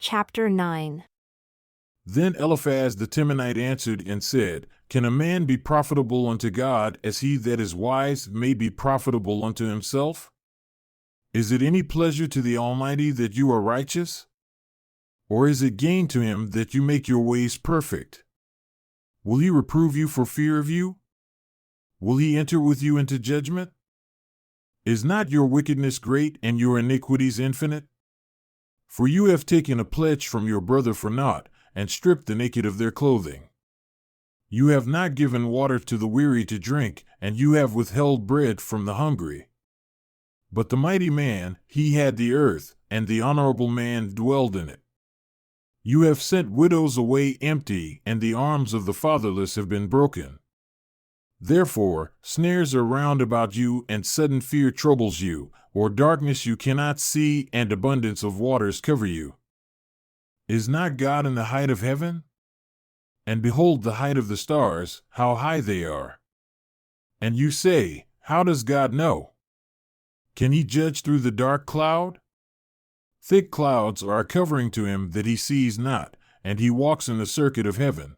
Chapter 9. Then Eliphaz the Temanite answered and said, Can a man be profitable unto God as he that is wise may be profitable unto himself? Is it any pleasure to the Almighty that you are righteous? Or is it gain to him that you make your ways perfect? Will he reprove you for fear of you? Will he enter with you into judgment? Is not your wickedness great and your iniquities infinite? For you have taken a pledge from your brother for naught, and stripped the naked of their clothing. You have not given water to the weary to drink, and you have withheld bread from the hungry. But the mighty man, he had the earth, and the honorable man dwelled in it. You have sent widows away empty, and the arms of the fatherless have been broken. Therefore, snares are round about you, and sudden fear troubles you, or darkness you cannot see, and abundance of waters cover you. Is not God in the height of heaven? And behold the height of the stars, how high they are. And you say, How does God know? Can he judge through the dark cloud? Thick clouds are a covering to him that he sees not, and he walks in the circuit of heaven.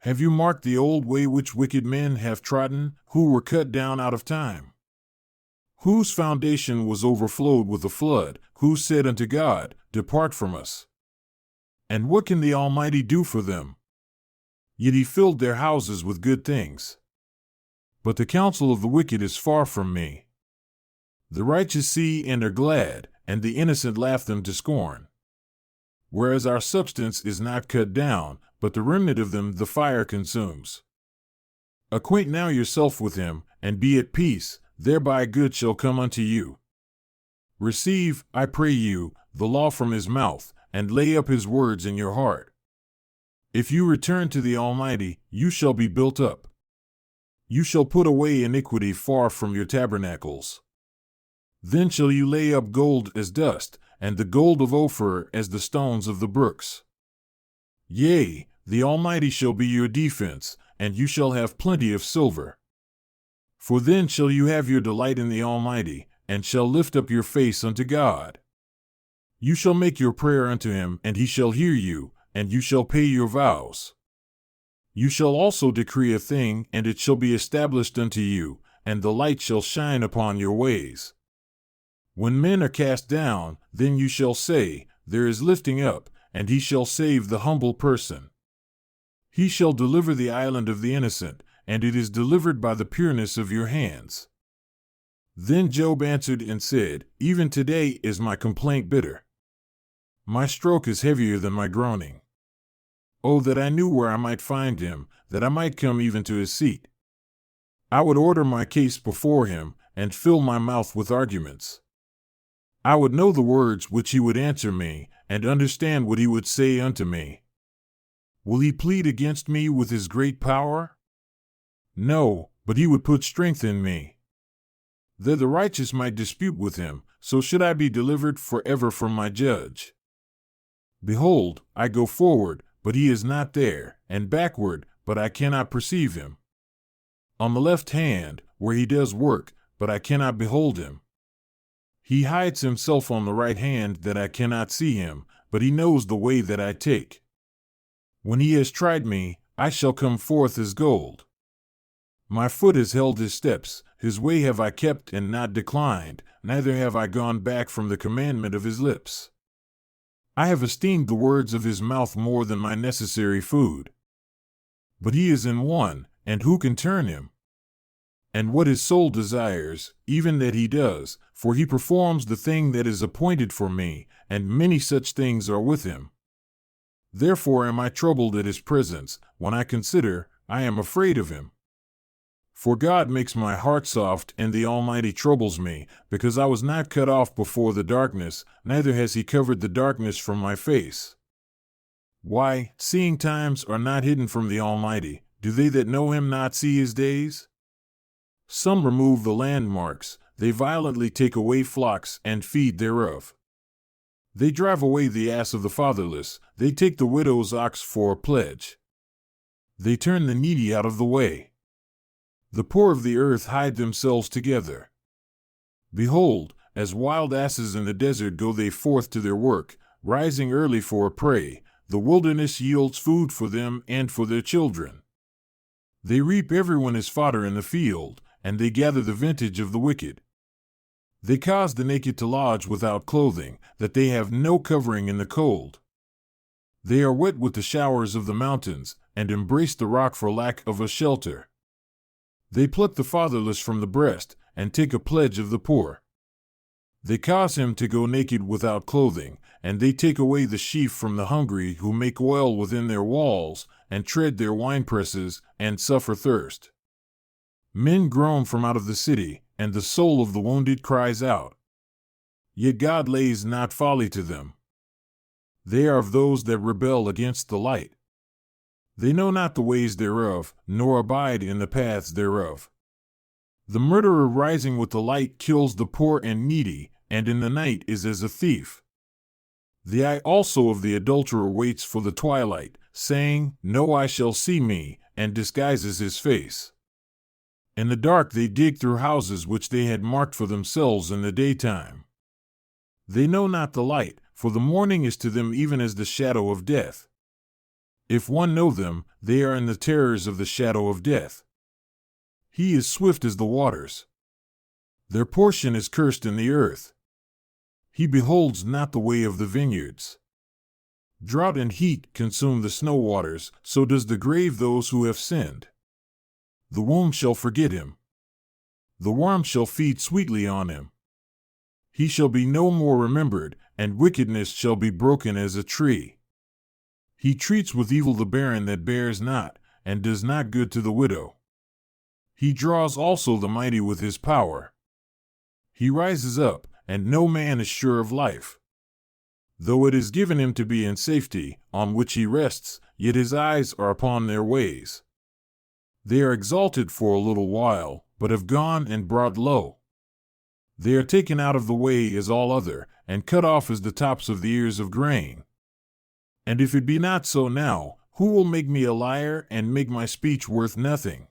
Have you marked the old way which wicked men have trodden, who were cut down out of time? Whose foundation was overflowed with a flood, who said unto God, Depart from us. And what can the Almighty do for them? Yet he filled their houses with good things. But the counsel of the wicked is far from me. The righteous see and are glad, and the innocent laugh them to scorn. Whereas our substance is not cut down, but the remnant of them the fire consumes. Acquaint now yourself with him, and be at peace, thereby good shall come unto you. Receive, I pray you, the law from his mouth, and lay up his words in your heart. If you return to the Almighty, you shall be built up. You shall put away iniquity far from your tabernacles. Then shall you lay up gold as dust, and the gold of Ophir as the stones of the brooks. Yea, the Almighty shall be your defense, and you shall have plenty of silver. For then shall you have your delight in the Almighty, and shall lift up your face unto God. You shall make your prayer unto him, and he shall hear you, and you shall pay your vows. You shall also decree a thing, and it shall be established unto you, and the light shall shine upon your ways. When men are cast down, then you shall say, There is lifting up, and he shall save the humble person. He shall deliver the island of the innocent, and it is delivered by the pureness of your hands. Then Job answered and said, Even today is my complaint bitter. My stroke is heavier than my groaning. Oh, that I knew where I might find him, that I might come even to his seat. I would order my case before him, and fill my mouth with arguments. I would know the words which he would answer me, and understand what he would say unto me. Will he plead against me with his great power? No, but he would put strength in me. That the righteous might dispute with him, so should I be delivered forever from my judge. Behold, I go forward, but he is not there, and backward, but I cannot perceive him. On the left hand, where he does work, but I cannot behold him. He hides himself on the right hand that I cannot see him, but he knows the way that I take. When he has tried me, I shall come forth as gold. My foot has held his steps, his way have I kept and not declined, neither have I gone back from the commandment of his lips. I have esteemed the words of his mouth more than my necessary food. But he is in one, and who can turn him? And what his soul desires, even that he does, for he performs the thing that is appointed for me, and many such things are with him. Therefore am I troubled at his presence, when I consider, I am afraid of him. For God makes my heart soft, and the Almighty troubles me, because I was not cut off before the darkness, neither has he covered the darkness from my face. Why, seeing times are not hidden from the Almighty, do they that know him not see his days? Some remove the landmarks, they violently take away flocks and feed thereof. They drive away the ass of the fatherless, they take the widow's ox for a pledge. They turn the needy out of the way. The poor of the earth hide themselves together. Behold, as wild asses in the desert go they forth to their work, rising early for a prey, the wilderness yields food for them and for their children. They reap everyone his fodder in the field, and they gather the vintage of the wicked. They cause the naked to lodge without clothing, that they have no covering in the cold. They are wet with the showers of the mountains, and embrace the rock for lack of a shelter. They pluck the fatherless from the breast, and take a pledge of the poor. They cause him to go naked without clothing, and they take away the sheaf from the hungry who make oil within their walls, and tread their winepresses, and suffer thirst. Men groan from out of the city, and the soul of the wounded cries out. Yet God lays not folly to them. They are of those that rebel against the light. They know not the ways thereof, nor abide in the paths thereof. The murderer rising with the light kills the poor and needy, and in the night is as a thief. The eye also of the adulterer waits for the twilight, saying, No eye shall see me, and disguises his face. In the dark they dig through houses which they had marked for themselves in the daytime. They know not the light, for the morning is to them even as the shadow of death. If one know them, they are in the terrors of the shadow of death. He is swift as the waters. Their portion is cursed in the earth. He beholds not the way of the vineyards. Drought and heat consume the snow waters, so does the grave those who have sinned. The womb shall forget him. The worm shall feed sweetly on him. He shall be no more remembered, and wickedness shall be broken as a tree. He treats with evil the barren that bears not, and does not good to the widow. He draws also the mighty with his power. He rises up, and no man is sure of life. Though it is given him to be in safety, on which he rests, yet his eyes are upon their ways. They are exalted for a little while, but have gone and brought low. They are taken out of the way as all other, and cut off as the tops of the ears of grain. And if it be not so now, who will make me a liar and make my speech worth nothing?